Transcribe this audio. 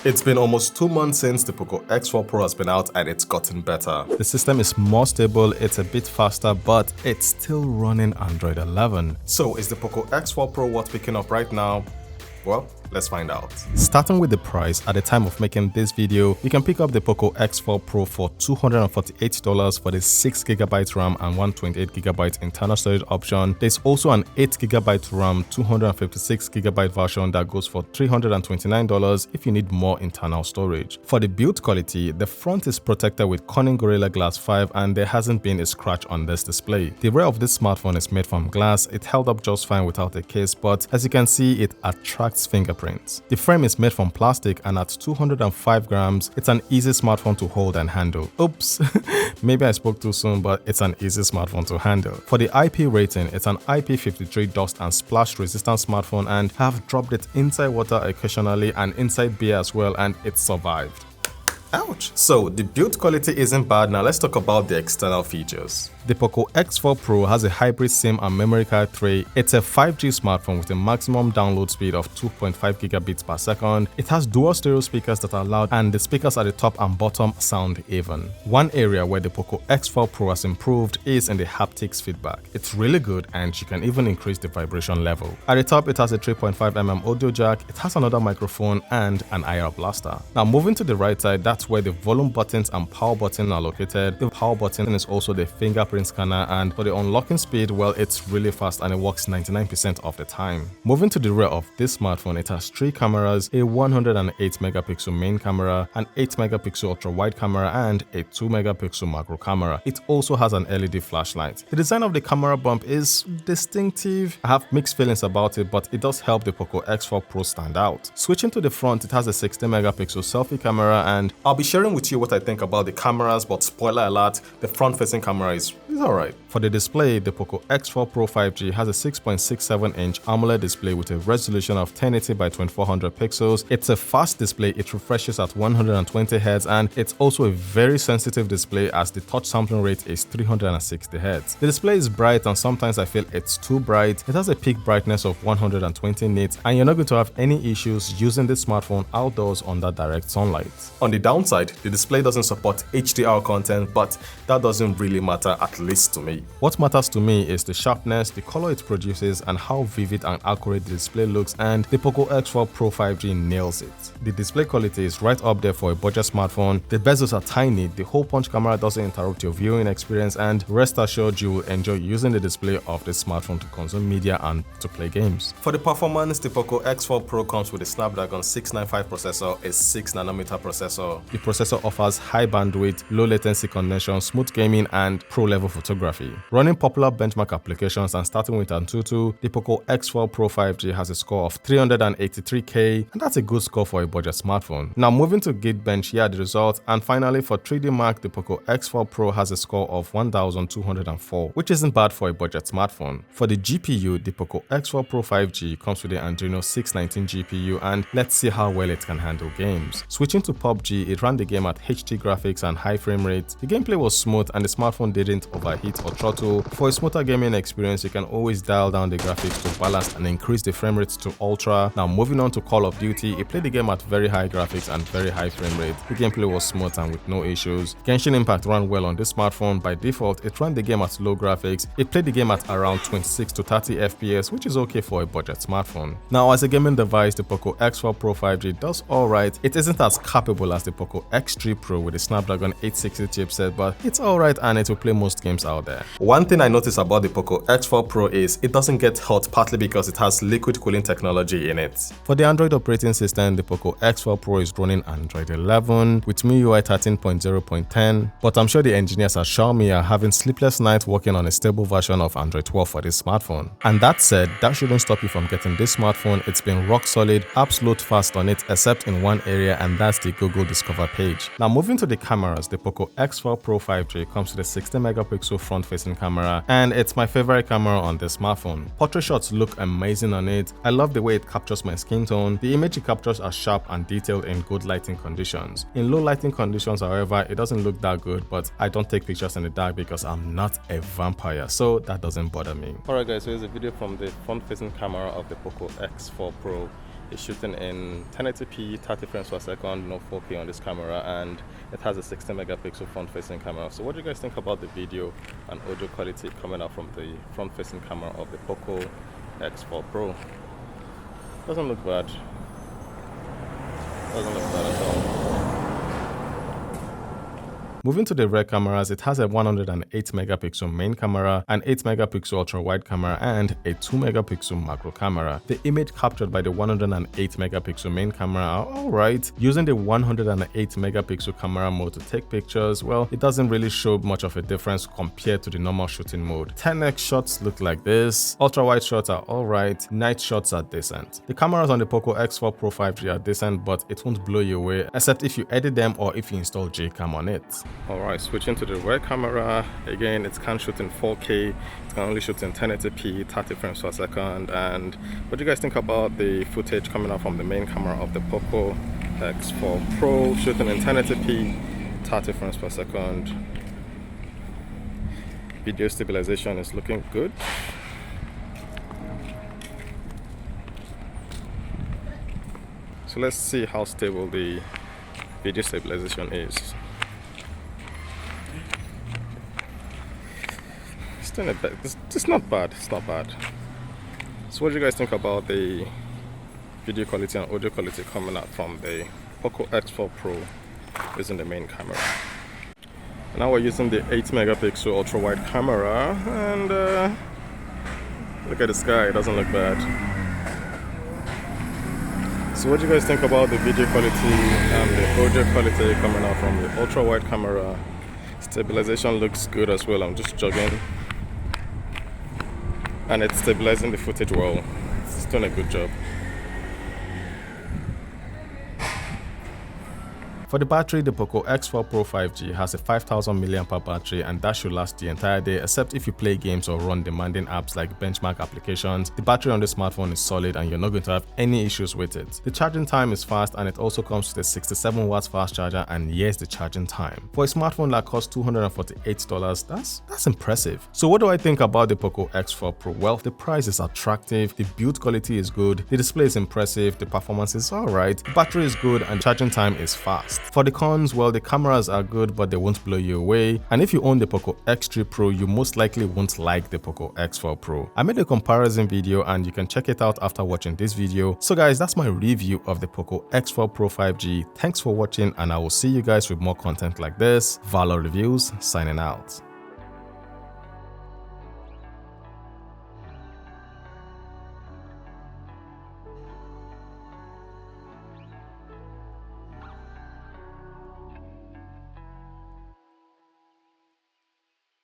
It's been almost 2 months since the Poco X4 Pro has been out and it's gotten better. The system is more stable, it's a bit faster, but it's still running Android 11. So is the Poco X4 Pro worth picking up right now? Well, let's find out. Starting with the price, at the time of making this video, you can pick up the Poco X4 Pro for $248 for the 6GB RAM and 128GB internal storage option. There's also an 8GB RAM, 256GB version that goes for $329 if you need more internal storage. For the build quality, the front is protected with Corning Gorilla Glass 5 and there hasn't been a scratch on this display. The rear of this smartphone is made from glass. It held up just fine without a case, but as you can see, it attracts fingerprints. The frame is made from plastic and at 205 grams, it's an easy smartphone to hold and handle. Oops, maybe I spoke too soon, but it's an easy smartphone to handle. For the IP rating, it's an IP53 dust and splash resistant smartphone and have dropped it inside water occasionally and inside beer as well, and it survived. Ouch! So the build quality isn't bad. Now let's talk about the external features. The Poco X4 Pro has a hybrid SIM and memory card tray. It's a 5G smartphone with a maximum download speed of 2.5 gigabits per second. It has dual stereo speakers that are loud and the speakers at the top and bottom sound even. One area where the Poco X4 Pro has improved is in the haptics feedback. It's really good and you can even increase the vibration level. At the top, it has a 3.5mm audio jack, it has another microphone and an IR blaster. Now moving to the right side, that's where the volume buttons and power button are located. The power button is also the fingerprint scanner, and for the unlocking speed, well, it's really fast and it works 99% of the time. Moving to the rear of this smartphone, it has 3 cameras, a 108 megapixel main camera, an 8 megapixel ultra wide camera and a 2 megapixel macro camera. It also has an LED flashlight. The design of the camera bump is distinctive. I have mixed feelings about it, but it does help the Poco X4 Pro stand out. Switching to the front, it has a 16 megapixel selfie camera, and I'll be sharing with you what I think about the cameras, but spoiler alert, the front-facing camera is alright. For the display, the Poco X4 Pro 5G has a 6.67-inch AMOLED display with a resolution of 1080 by 2400 pixels. It's a fast display, it refreshes at 120 Hz, and it's also a very sensitive display as the touch sampling rate is 360 Hz. The display is bright and sometimes I feel it's too bright. It has a peak brightness of 120 nits and you're not going to have any issues using this smartphone outdoors under direct sunlight. On the downside, the display doesn't support HDR content, but that doesn't really matter, at least to me. What matters to me is the sharpness, the color it produces and how vivid and accurate the display looks, and the Poco X4 Pro 5G nails it. The display quality is right up there for a budget smartphone. The bezels are tiny, the hole punch camera doesn't interrupt your viewing experience, and rest assured you will enjoy using the display of this smartphone to consume media and to play games. For the performance, the Poco X4 Pro comes with a Snapdragon 695 processor, a 6nm processor. The processor offers high bandwidth, low latency connection, smooth gaming and pro-level photography. Running popular benchmark applications and starting with Antutu, the Poco X4 Pro 5G has a score of 383K, and that's a good score for a budget smartphone. Now moving to Geekbench, here are the results, and finally for 3D Mark, the Poco X4 Pro has a score of 1204, which isn't bad for a budget smartphone. For the GPU, the Poco X4 Pro 5G comes with the Adreno 619 GPU, and let's see how well it can handle games. Switching to PUBG, it ran the game at HD graphics and high frame rate. The gameplay was smooth and the smartphone didn't overheat or throttle. For a smoother gaming experience, you can always dial down the graphics to balance and increase the frame rate to ultra. Now moving on to Call of Duty, it played the game at very high graphics and very high frame rate. The gameplay was smooth and with no issues. Genshin Impact ran well on this smartphone. By default, it ran the game at low graphics. It played the game at around 26 to 30 FPS, which is okay for a budget smartphone. Now as a gaming device, the Poco X4 Pro 5G does alright. It isn't as capable as the Poco X3 Pro with the Snapdragon 860 chipset, but it's alright and it will play most games out there. One thing I noticed about the Poco X4 Pro is it doesn't get hot, partly because it has liquid cooling technology in it. For the Android operating system, the Poco X4 Pro is running Android 11 with MIUI 13.0.10, but I'm sure the engineers at Xiaomi are having sleepless nights working on a stable version of Android 12 for this smartphone. And that said, that shouldn't stop you from getting this smartphone. It's been rock solid, absolute fast on it, except in one area, and that's the Google Discover page. Now moving to the cameras, the Poco X4 Pro 5G comes with a 16 megapixel front-facing camera, and it's my favorite camera on this smartphone. Portrait shots look amazing on it. I love the way it captures my skin tone. The image it captures are sharp and detailed in good lighting conditions. In low lighting conditions, however, it doesn't look that good, but I don't take pictures in the dark because I'm not a vampire, so that doesn't bother me. Alright guys, so here's a video from the front-facing camera of the Poco X4 Pro. It's shooting in 1080p, 30 frames per second, no 4K on this camera, and it has a 16 megapixel front-facing camera. So what do you guys think about the video and audio quality coming out from the front-facing camera of the Poco X4 Pro? Doesn't look bad. Doesn't look bad at all. Moving to the rear cameras, it has a 108 megapixel main camera, an 8 megapixel ultra wide camera, and a 2 megapixel macro camera. The image captured by the 108 megapixel main camera are alright. Using the 108 megapixel camera mode to take pictures, well, it doesn't really show much of a difference compared to the normal shooting mode. 10x shots look like this, ultra wide shots are alright, night shots are decent. The cameras on the Poco X4 Pro 5G are decent, but it won't blow you away, except if you edit them or if you install J-Cam on it. Alright, switching to the rear camera. Again, it can't shoot in 4K, it can only shoot in 1080p, 30 frames per second. And what do you guys think about the footage coming out from the main camera of the Poco X4 Pro, shooting in 1080p, 30 frames per second? Video stabilization is looking good. So let's see how stable the video stabilization is. It's not bad. It's not bad. So what do you guys think about the video quality and audio quality coming out from the Poco X4 Pro using the main camera? Now we're using the 8 megapixel ultra wide camera, and look at the sky, it doesn't look bad. So what do you guys think about the video quality and the audio quality coming out from the ultra wide camera? Stabilization looks good as well. I'm just jogging, and it's stabilizing the footage well. It's doing a good job. For the battery, the Poco X4 Pro 5G has a 5000 mAh battery, and that should last the entire day, except if you play games or run demanding apps like benchmark applications. The battery on the smartphone is solid and you're not going to have any issues with it. The charging time is fast, and it also comes with a 67 watts fast charger, and here's the charging time. For a smartphone that costs $248, that's impressive. So what do I think about the Poco X4 Pro? Well, the price is attractive, the build quality is good, the display is impressive, the performance is alright, the battery is good, and charging time is fast. For the cons, well, the cameras are good, but they won't blow you away. And if you own the Poco X3 Pro, you most likely won't like the Poco X4 Pro. I made a comparison video, and you can check it out after watching this video. So guys, that's my review of the Poco X4 Pro 5G. Thanks for watching, and I will see you guys with more content like this. Valor Reviews, signing out.